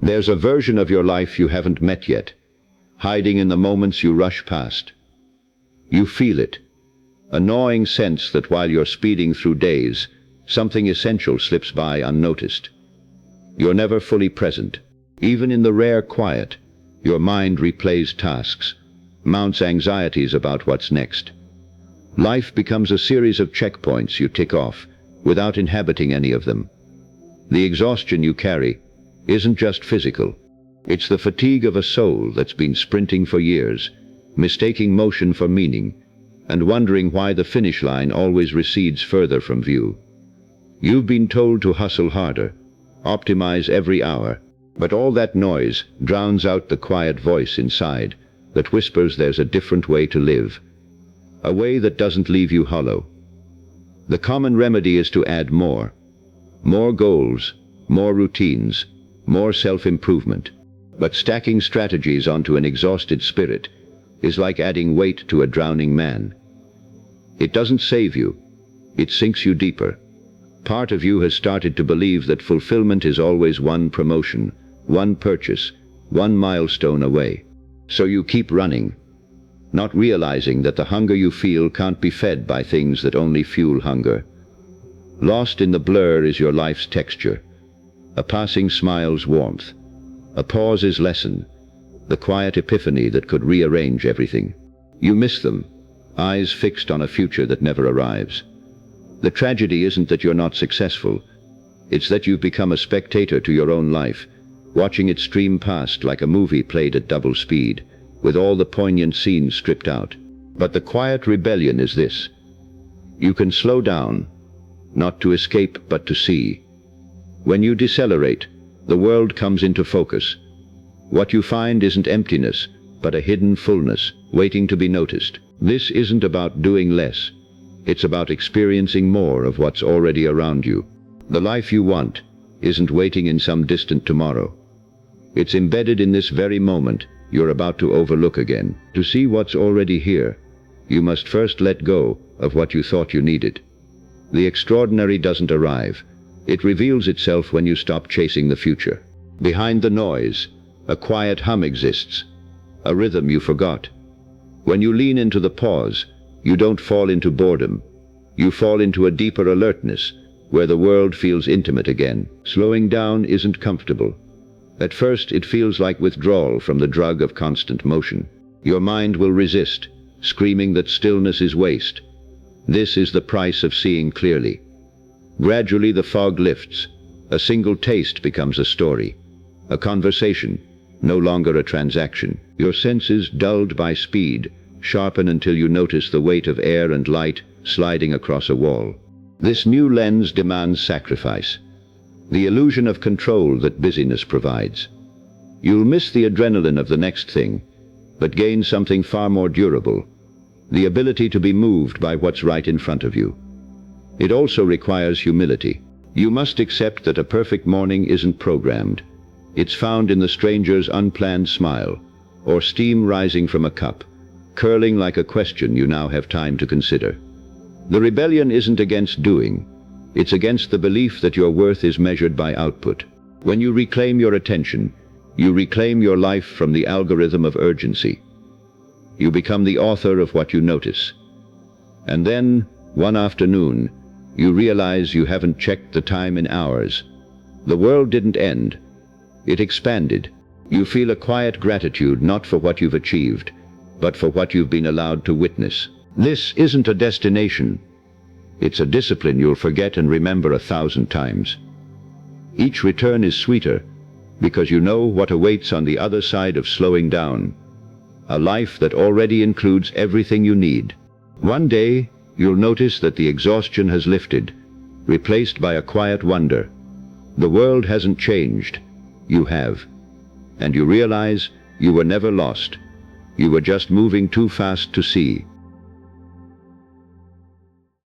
There's a version of your life you haven't met yet, hiding in the moments you rush past. You feel it, a gnawing sense that while you're speeding through days, something essential slips by unnoticed. You're never fully present. Even in the rare quiet, your mind replays tasks, mounts anxieties about what's next. Life becomes a series of checkpoints you tick off, without inhabiting any of them. The exhaustion you carry isn't just physical. It's the fatigue of a soul that's been sprinting for years, mistaking motion for meaning, and wondering why the finish line always recedes further from view. You've been told to hustle harder, optimize every hour, but all that noise drowns out the quiet voice inside that whispers there's a different way to live, a way that doesn't leave you hollow. The common remedy is to add more goals, more routines, more self-improvement. But stacking strategies onto an exhausted spirit is like adding weight to a drowning man. It doesn't save you, it sinks you deeper. Part of you has started to believe that fulfillment is always one promotion, one purchase, one milestone away. So you keep running, not realizing that the hunger you feel can't be fed by things that only fuel hunger. Lost in the blur is your life's texture, a passing smile's warmth, a pause's lesson, the quiet epiphany that could rearrange everything. You miss them, eyes fixed on a future that never arrives. The tragedy isn't that you're not successful, it's that you've become a spectator to your own life, watching it stream past like a movie played at double speed, with all the poignant scenes stripped out. But the quiet rebellion is this: you can slow down, not to escape but to see. When you decelerate, the world comes into focus. What you find isn't emptiness, but a hidden fullness, waiting to be noticed. This isn't about doing less. It's about experiencing more of what's already around you. The life you want isn't waiting in some distant tomorrow. It's embedded in this very moment you're about to overlook again. To see what's already here, you must first let go of what you thought you needed. The extraordinary doesn't arrive. It reveals itself when you stop chasing the future. Behind the noise, a quiet hum exists, a rhythm you forgot. When you lean into the pause, you don't fall into boredom. You fall into a deeper alertness, where the world feels intimate again. Slowing down isn't comfortable. At first, it feels like withdrawal from the drug of constant motion. Your mind will resist, screaming that stillness is waste. This is the price of seeing clearly. Gradually the fog lifts. A single taste becomes a story, a conversation, no longer a transaction. Your senses, dulled by speed, sharpen until you notice the weight of air and light sliding across a wall. This new lens demands sacrifice, the illusion of control that busyness provides. You'll miss the adrenaline of the next thing, but gain something far more durable, the ability to be moved by what's right in front of you. It also requires humility. You must accept that a perfect morning isn't programmed. It's found in the stranger's unplanned smile, or steam rising from a cup, curling like a question you now have time to consider. The rebellion isn't against doing, it's against the belief that your worth is measured by output. When you reclaim your attention, you reclaim your life from the algorithm of urgency. You become the author of what you notice. And then, one afternoon, you realize you haven't checked the time in hours. The world didn't end. It expanded. You feel a quiet gratitude not for what you've achieved, but for what you've been allowed to witness. This isn't a destination. It's a discipline you'll forget and remember 1,000 times. Each return is sweeter because you know what awaits on the other side of slowing down. A life that already includes everything you need. One day, you'll notice that the exhaustion has lifted, replaced by a quiet wonder. The world hasn't changed. You have. And you realize you were never lost. You were just moving too fast to see.